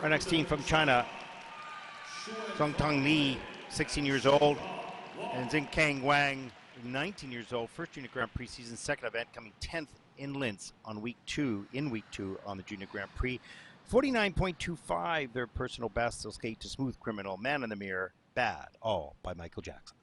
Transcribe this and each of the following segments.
Our next team from China, Xuantong, 16 years old, and Xinkang WANG, 19 years old, first Junior Grand Prix season, second event, coming 10th in Linz on week two on the Junior Grand Prix. 49.25, their personal best. They'll skate to Smooth Criminal, Man in the Mirror, Bad, all by Michael Jackson.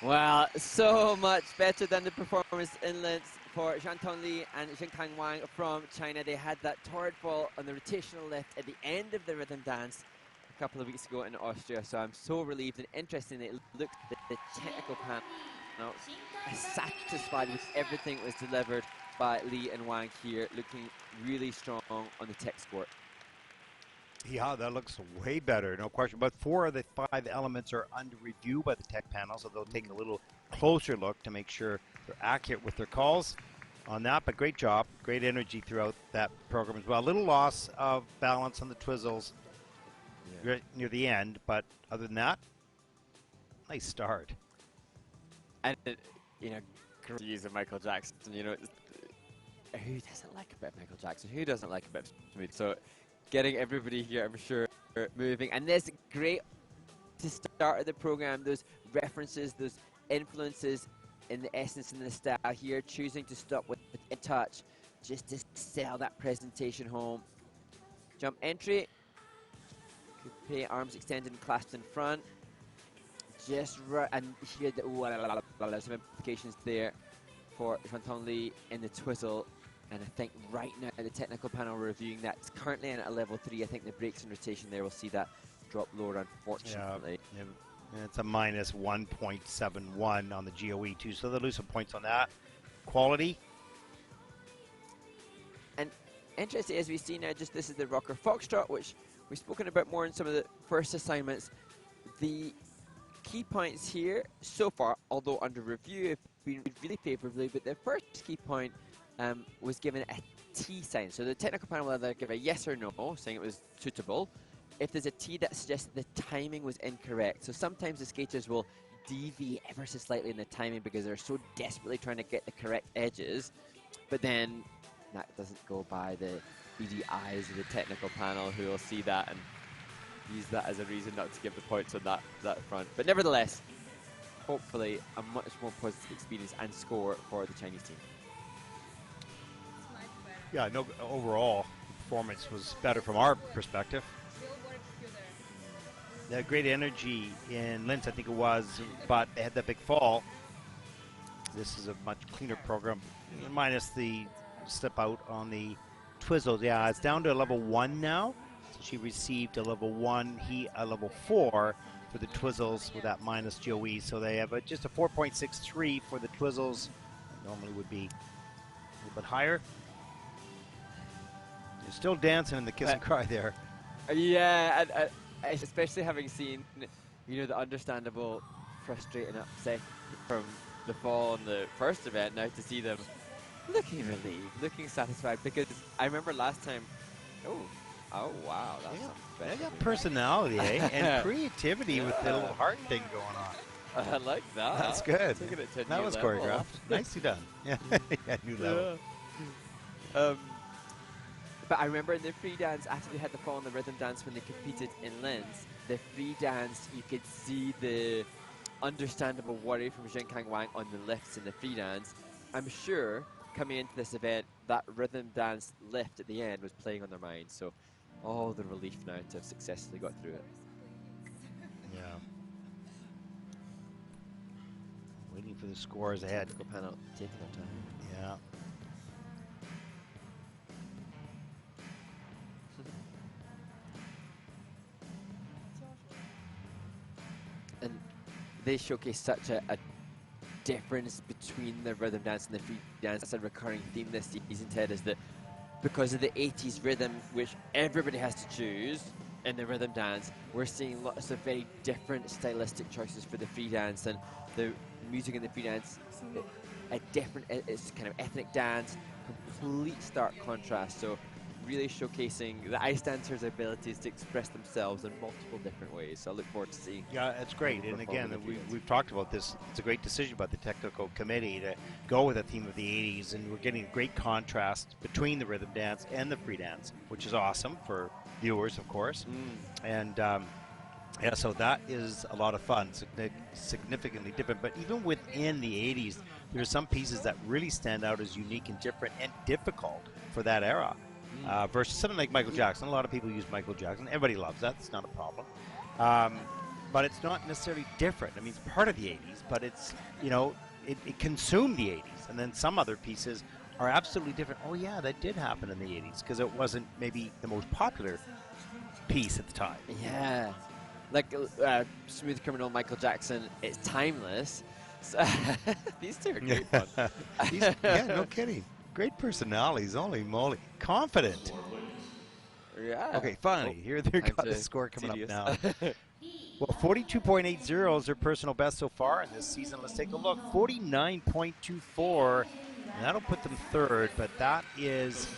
Well, so much better than the performance in Linz for Xuantong and Xinkang WANG from China. They had that torrid fall on the rotational lift at the end of the rhythm dance a couple of weeks ago in Austria. So I'm so relieved, and interesting, it looked at the technical panel satisfied with everything that was delivered by Li and Wang here, looking really strong on the tech sport. Yeah, that looks way better, no question. But 4 of the 5 elements are under review by the tech panel, so they'll take a little closer look to make sure they're accurate with their calls on that. But great job, great energy throughout that program as well. A little loss of balance on the twizzles right near the end, but other than that, nice start. And, you know, great use of Michael Jackson. You know, who doesn't like a bit of Michael Jackson? Who doesn't like a bit of smooth? So getting everybody here, I'm sure, moving. And this great to start the program, those references, those influences in the essence and the style here, choosing to stop with in touch just to sell that presentation home. Jump entry, coupe, arms extended and clasped in front. Just right, and here, there's some implications there for Xuantong in the twizzle. And I think right now the technical panel reviewing that. It's currently in at a level 3. I think the brakes and rotation there will see that drop lower, unfortunately. Yeah, it's a minus 1.71 on the GOE too, so they'll lose some points on that. Quality. And interesting as we see now, just this is the rocker foxtrot, which we've spoken about more in some of the first assignments. The key points here so far, although under review, have been really favourably, but the first key point was given a T sign. So the technical panel will either give a yes or no, saying it was suitable. If there's a T, that suggests that the timing was incorrect. So sometimes the skaters will deviate ever so slightly in the timing because they're so desperately trying to get the correct edges, but then that doesn't go by the beady eyes of the technical panel, who will see that and use that as a reason not to give the points on that front. But nevertheless, hopefully a much more positive experience and score for the Chinese team. Yeah, no, overall performance was better from our perspective. They had great energy in Linz, I think it was, but they had that big fall. This is a much cleaner program, minus the slip out on the twizzles. Yeah, it's down to a level 1 now. So she received a level 1, he a level 4 for the twizzles with that minus Joey. So they have just a 4.63 for the twizzles. Normally would be a little bit higher. You're still dancing in the kiss and cry there. Yeah, and especially having seen, you know, the understandable frustrating upset from the fall in the first event, now to see them looking relieved, looking satisfied, because I remember last time, oh wow, that's they got personality, eh? And creativity with the little heart thing going on. I like that. That's good. Taking it to a that new was level. choreographed. Nicely done. Yeah, yeah, new level. Yeah. But I remember in the free dance, after they had the fall in the rhythm dance when they competed in Linz, the free dance, you could see the understandable worry from Xinkang Wang on the lifts in the free dance. I'm sure coming into this event, that rhythm dance lift at the end was playing on their minds. So all the relief now to have successfully got through it. Yeah. Waiting for the scores ahead. Panel taking their time. Yeah. And they showcase such a difference between the rhythm dance and the free dance. That's a recurring theme this season, Ted, is that because of the 80s rhythm, which everybody has to choose in the rhythm dance, we're seeing lots of very different stylistic choices for the free dance, and the music in the free dance, it's kind of ethnic dance, complete stark contrast. So really showcasing the ice dancers' abilities to express themselves in multiple different ways. So I look forward to seeing. Yeah, it's great. And again, we've talked about this. It's a great decision by the technical committee to go with a theme of the 80s, and we're getting a great contrast between the rhythm dance and the free dance, which is awesome for viewers, of course. And yeah, so that is a lot of fun, significantly different. But even within the 80s, there are some pieces that really stand out as unique and different and difficult for that era. Versus something like Michael Jackson. A lot of people use Michael Jackson. Everybody loves that. It's not a problem. But it's not necessarily different. I mean, it's part of the 80s, but it's, you know, it consumed the 80s. And then some other pieces are absolutely different. Oh, yeah, that did happen in the 80s because it wasn't maybe the most popular piece at the time. Yeah. Like Smooth Criminal, Michael Jackson, it's timeless. So these two are great fun. Yeah, no kidding. Great personalities, holy moly. Confident. Yeah. Okay, finally, here they've got the score coming up now. Well, 42.80 is their personal best so far in this season. Let's take a look. 49.24, and that'll put them third, but that is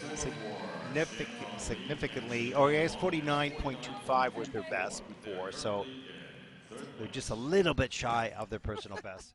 significantly, or I guess 49.25 was their best before, so they're just a little bit shy of their personal best.